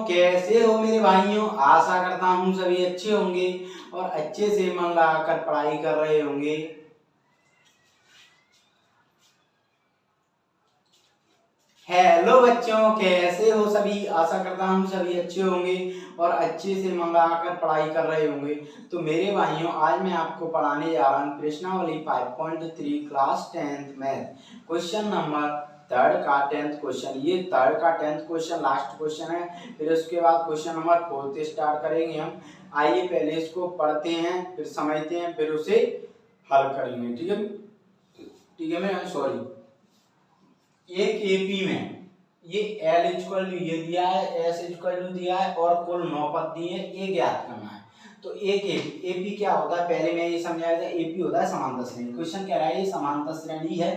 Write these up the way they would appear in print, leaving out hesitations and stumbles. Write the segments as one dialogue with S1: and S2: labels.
S1: कैसे हो मेरे भाइयों। आशा करता हूँ सभी अच्छे होंगे और अच्छे से मन लगाकर पढ़ाई कर रहे होंगे। हेलो बच्चों, कैसे हो सभी। आशा करता हूँ सभी अच्छे होंगे और अच्छे से मन लगाकर पढ़ाई कर रहे होंगे। तो मेरे भाइयों, आज मैं आपको पढ़ाने जा रहा हूँ प्रश्नावली 5.3 class 10th math, question number third का 10th क्वेश्चन। ये थर्ड का 10th क्वेश्चन लास्ट क्वेश्चन है। फिर उसके बाद क्वेश्चन नंबर 4 स्टार्ट करेंगे हम। आइए पहले इसको पढ़ते हैं, फिर समझते हैं, फिर उसे हल करेंगे। ठीक है, ठीक है। मैं सॉरी, एक एपी में ये L इक्वल ये दिया है, S इक्वल दिया है और कुल 9 पद दिए हैं, ये ज्ञात करना है। तो एक एपी क्या होता है, पहले मैं ये समझाया था। एपी होता है समांतर श्रेणी। क्वेश्चन कह रहा है ये समांतर श्रेणी है।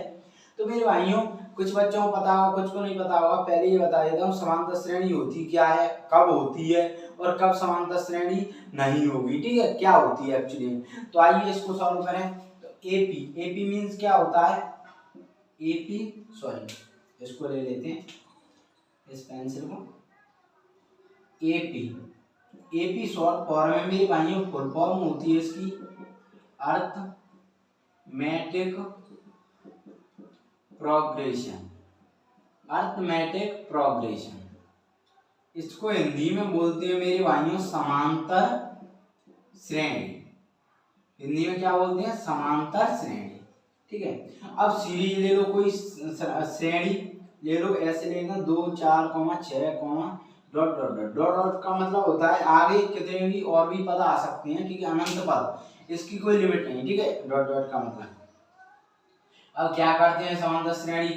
S1: तो मेरे भाइयों, कुछ बच्चों को पता होगा, कुछ को नहीं पता होगा। पहले ये बता देता हूँ समांतर श्रेणी होती क्या है, कब होती है और कब समांतर श्रेणी नहीं होगी। ठीक है, क्या होती है एक्चुअली। तो आइए इसको सॉल्व करें। तो एपी मीन्स क्या होता है। एपी सॉरी, इसको ले लेते हैं, इस पेंसिल को। एपी शॉर्ट फॉर्म में मेरे भाइयों फुल फॉर्म होती है इसकी अर्थमेटिक प्रोग्रेशन। अर्थमेटिक प्रोग्रेशन, इसको हिंदी में बोलते हैं मेरे भाइयों समांतर श्रेणी। हिंदी में क्या बोलते हैं, समांतर श्रेणी। ठीक है, अब सीरीज ले लो, कोई श्रेणी ले लो, ऐसे लेना 2 4 6 dot dot dot dot dot का मतलब होता है आगे कितने भी और भी पद आ सकते हैं। ठीक है, अनंत पद, इसकी कोई लिमिट नहीं। ठीक है, डॉट डॉट का मतलब। अब क्या करते हैं, समांतर श्रेणी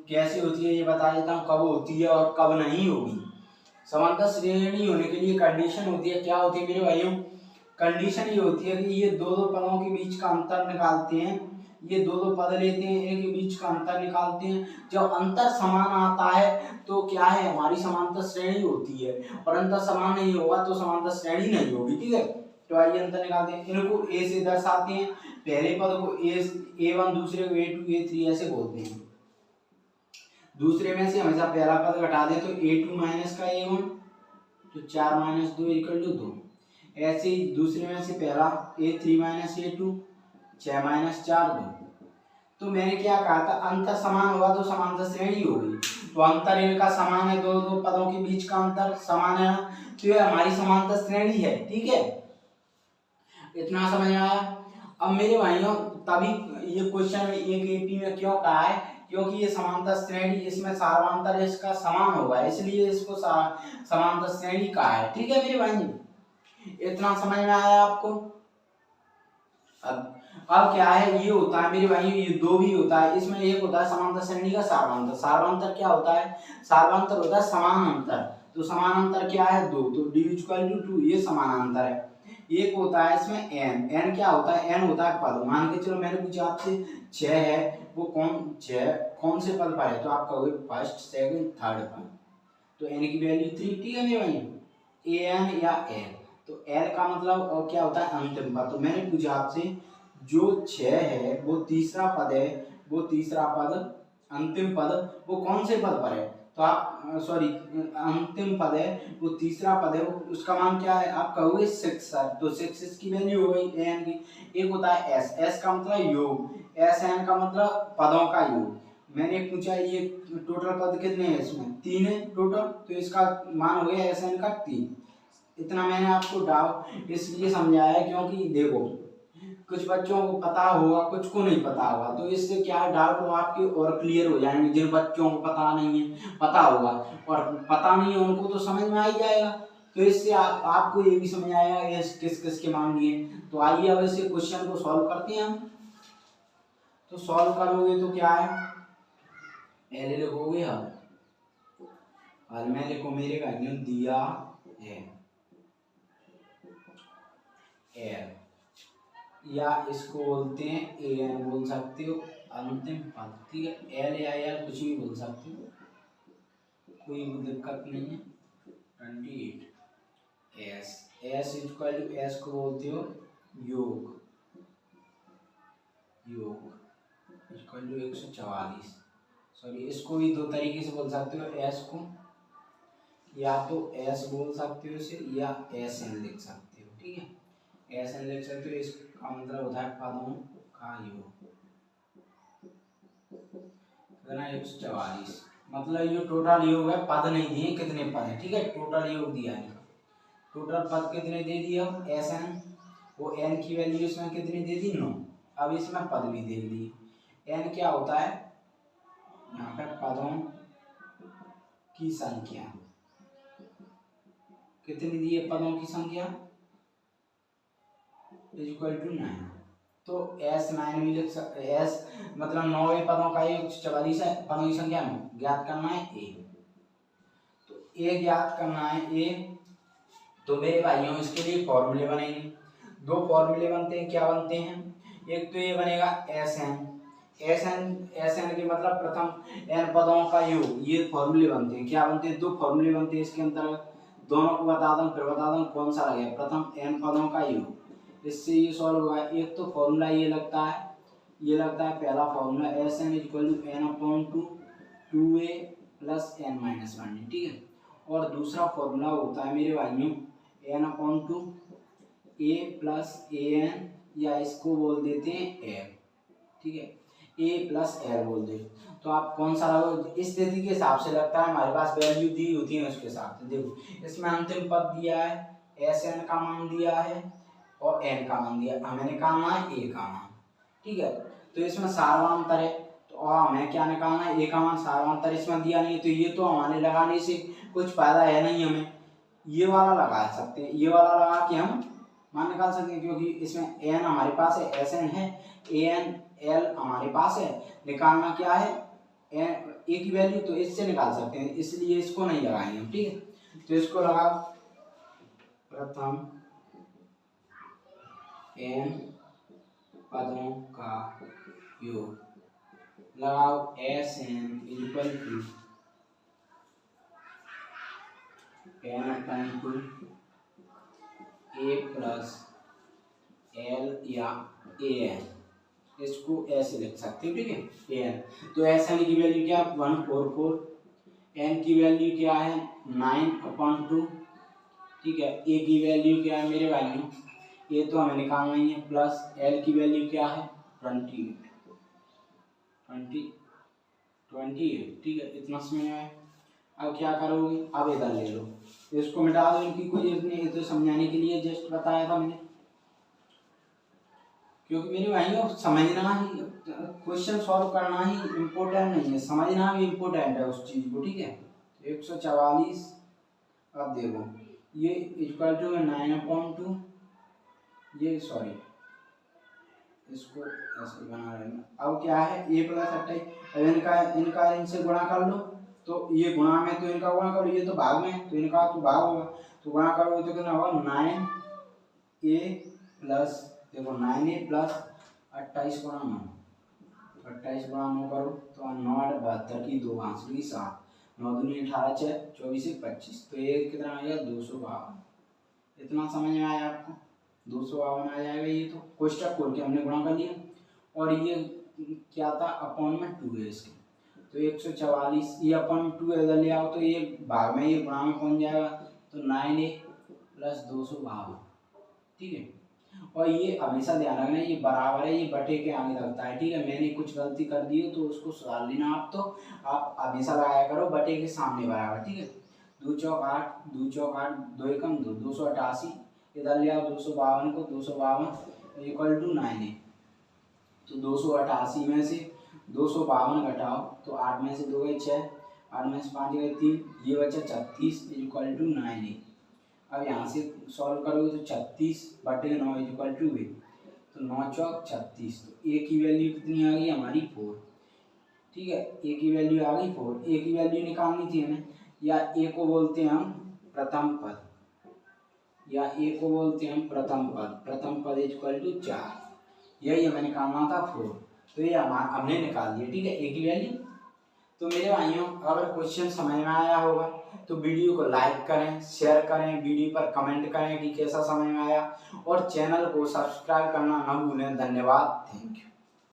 S1: कैसे होती है ये बता देता हूँ, कब होती है और कब नहीं होगी। समांतर श्रेणी होने के लिए कंडीशन होती है, क्या होती है मेरे भाइयों। कंडीशन ये होती है कि ये दो पदों के बीच का अंतर निकालते हैं। ये दो पद लेते हैं, इनके बीच का अंतर निकालते हैं। जब अंतर समान आता है तो क्या है, हमारी समांतर श्रेणी होती है। और अंतर समान नहीं होगा तो समांतर श्रेणी नहीं होगी। ठीक है, तो आइए अंतर निकालते हैं। इनको ए से दर्शाते हैं। पहले पद को A1, दूसरे को A2, A3 ऐसे बोलते हैं। दूसरे में से हमेशा पहला पद घटा दे तो A2 माइनस का A1, तो 4 माइनस 2 इक्वल टू 2। ऐसे ही दूसरे में से पहला A3 माइनस A2, 6 माइनस 4 2। तो मैंने क्या कहा था, अंतर समान होगा तो समांतर श्रेणी होगी। तो अंतर इनका समान है, दो पदों के बीच का अंतर समान है, तो ये हमारी समांतर श्रेणी है। ठीक है, इतना समझ में आया। अब मेरे भाइयों, तभी ये क्वेश्चन एक एपी में क्यों कहा है, क्योंकि ये समांतर श्रेणी, इसमें सार्वंतर इसका समान होगा, इसलिए इसको समांतर श्रेणी कहा है। ठीक है मेरे भाई, इतना समझ में आया आपको। अब क्या है, ये होता है मेरे भाई, ये दो भी होता है। इसमें एक होता है समांतर श्रेणी का सार्वंतर। सार्वंतर क्या होता है, सार्वंतर होता है समान अंतर। तो समान अंतर क्या है, 2, तो d इक्वल टू 2, ये समान अंतर है। एक होता है इसमें n क्या होता है, n होता है पद। मान के चलो मैंने पूछा आपसे 6 है, वो कौन से पद पर है, तो आप कहोगे फर्स्ट, सेकंड, थर्ड पर। तो n की वैल्यू 3। ठीक है मेरे भाई, an या l। तो l का मतलब क्या होता है, अंतिम पद। तो मैंने पूछा आपसे जो 6 है वो तीसरा पद है, वो तीसरा पद अंतिम पद वो कौन से पद पर है, तो आप सॉरी अंतिम पद है वो तीसरा पद है, वो उसका मान क्या है, आप कहोगे 6 सर। तो 6 इसकी वैल्यू हो गई एन की। एक होता है एस का मतलब योग, एस एन का मतलब पदों का योग। मैंने पूछा ये टोटल पद कितने हैं, इसमें 3 है टोटल, तो इसका मान हो गया एस एन का 3। इतना मैंने आपको डाउट इसलिए समझाया क्योंकि देखो कुछ बच्चों को पता होगा, कुछ को नहीं पता होगा, तो इससे क्या डाउट हो आपके और क्लियर हो जाएंगे। जिन बच्चों को पता नहीं है, पता होगा और पता नहीं है उनको तो समझ में आ ही जाएगा। तो इससे आपको ये भी समझ आएगा ये किस किस के मान लिए। तो आइए अब इसे क्वेश्चन को सॉल्व करते हैं हम। तो सॉल्व करोगे तो क्या है, पहले लिखोगे हल में लिखो मेरे भाइयों दिया है एल, या इसको बोलते हैं ए एन बोल सकते हो, अंतिम पद। ठीक है, एल या एल कुछ भी बोल सकते हो, कोई दिक्कत नहीं है। 28 S, S equal to S को बोलते हो योग, योग इक्वल टू 144। सॉरी, इसको भी दो तरीके से बोल सकते हो, एस को या तो एस बोल सकते हो इसे या एस एन लिख सकते हो, ठीक है, एस एन लिख सकते हो। इसका मतलब होता है पदों का योग। कितना 144, मतलब ये टोटल योग है, पद नहीं दिए कितने पद है, ठीक है, टोटल योग दिया है। टोटल पद कितने दे दिए हम, एस एन, वो एन की वैल्यू इसमें कितनी दे दी 9। अब इसमें पद भी दे दिए। एन क्या होता है, यहाँ पे पदों की संख्या, कितनी दी है पदों की संख्या, इक्वल टू 9। तो एस 9 भी लिख सकते, एस मतलब 9 पदों का 144 है, पदों की संख्या 9 ज्ञात करना है ए। तो ए ज्ञात करना है ए, तो मेरे भाइयों इसके लिए फॉर्मूले बनेंगे। दो फॉर्मूले बनते हैं, क्या बनते हैं, एक तो ये बनेगा एस एन, एस एन के मतलब प्रथम एन पदों का योग, ये फॉर्मूले बनते हैं। क्या बनते हैं, दो फॉर्मूले बनते हैं इसके अंतर्गत, दोनों को बता दूं फिर बता दूं कौन सा लगे, प्रथम एन पदों का योग, इससे ये सॉल्व होगा। एक तो फॉर्मूला ये लगता है, पहला formula S N equal to N upon two A plus N minus 1, ठीक है। और दूसरा फॉर्मूला होता है मेरे भाइयों N upon two A plus A N, या इसको बोल देते हैं एल, ठीक है, ए प्लस एल बोल दे। तो आप कौन सा लगो, स्थिति के हिसाब से लगता है, हमारे पास वैल्यू दी होती है उसके हिसाब से। देखो इसमें अंतिम पद दिया है, एस एन का मान दिया है और एन का मान दिया, हमें निकालना है ए का मान, ठीक है। तो इसमें सार्वंतर है, तो हमें क्या निकालना है, ए का मान। सार्वंतर इसमें दिया नहीं, तो ये तो हमारे लगाने से कुछ फायदा है नहीं, हमें ये वाला लगा सकते हैं, ये वाला लगा के हम मान निकाल सकते हैं, क्योंकि इसमें एन हमारे पास है, एस एन है, ए एन एल हमारे पास है, निकालना क्या है ए की वैल्यू, तो इससे निकाल सकते हैं, इसलिए इसको नहीं लगाएंगे हम, ठीक है। तो इसको लगाओ, प्रथम एन पदों का योग, लगाओ S N equal to N upon two A plus L या ए एन, इसको ऐसे लिख सकते हो, ठीक है, ए एन। तो एस एन की वैल्यू क्या है 144, एन की वैल्यू क्या है 9/2, ठीक है, ए की वैल्यू क्या है मेरे भाइयों, ये तो हमें निकालना ही है, प्लस एल की वैल्यू क्या है 28, ठीक है, इतना समझ में आया। अब क्या करोगे, अब इधर ले लो, इसको मिटा दो, इनकी कोई जरूरत नहीं, ये तो समझाने के लिए जस्ट बताया था मैंने, क्योंकि मेरे भाइयों समझना ही, क्वेश्चन सॉल्व करना ही इम्पोर्टेंट नहीं है, समझना भी इम्पोर्टेंट है उस चीज को, ठीक है। 144, अब देखो ये इक्वल टू 9/2, ये सॉरी इसको ऐसे बना लेना। अब क्या है ए प्लस 28, अब इनका इनसे गुणा कर लो, तो ये गुणा में तो इनका गुणा करो, ये तो भाग में, तो इनका तो भाग होगा, तो गुणा करोगे तो कितना होगा 9a प्लस, देखो 9a प्लस 28 गुणा 9, 28 गुणा 9 करो तो 9 8 72 की 2 5 7, 9 दूनी 18 6 24 25, तो ये कितना आ गया 252। इतना समझ में आया आपको, 252 आ जाएगा। ये तो कोष्टक खोल के हमने गुणा कर लिया, और ये क्या था अपॉन में 2 है इसके, तो 144, ये अपॉन 2 इधर ले आओ तो ये भाग में, ये गुणा में पहुंच जाएगा, तो 9a प्लस 252, ठीक है। और ये हमेशा ध्यान रखना ये बराबर है, ये बटे के आगे लगता है, ठीक है। मैंने कुछ गलती कर दी हो तो उसको सुधार लेना आप, तो आप हमेशा लगाया करो बटे के सामने बराबर, ठीक है। 2 चौक 8, 2 चौक 8, 2 एकम 2, 288, इधर ले आओ 252 को, 252 इक्वल टू 9a, तो 288 में से 252 घटाओ तो 8 में से 2 गए 6, 8 में से 5 गए 3, ये बचा 36 इक्वल टू 9a। अब यहाँ से सॉल्व करोगे तो 36 बटे 9 इक्वल टू 8, तो 9 चौक 36, तो ए की वैल्यू कितनी आ गई हमारी 4, ठीक है, ए की वैल्यू आ गई 4। ए की वैल्यू निकालनी थी हमें, या ए को बोलते हैं हम प्रथम पद, या ए को बोलते हैं हम प्रथम पद इक्वल टू 4, यही हमें निकालना था 4, तो ये हमने निकाल दिया, ठीक है, ए की वैल्यू। तो मेरे भाइयों अगर क्वेश्चन समझ में आया होगा तो वीडियो को लाइक करें, शेयर करें, वीडियो पर कमेंट करें कि कैसा समझ में आया, और चैनल को सब्सक्राइब करना ना भूलें। धन्यवाद, थैंक यू।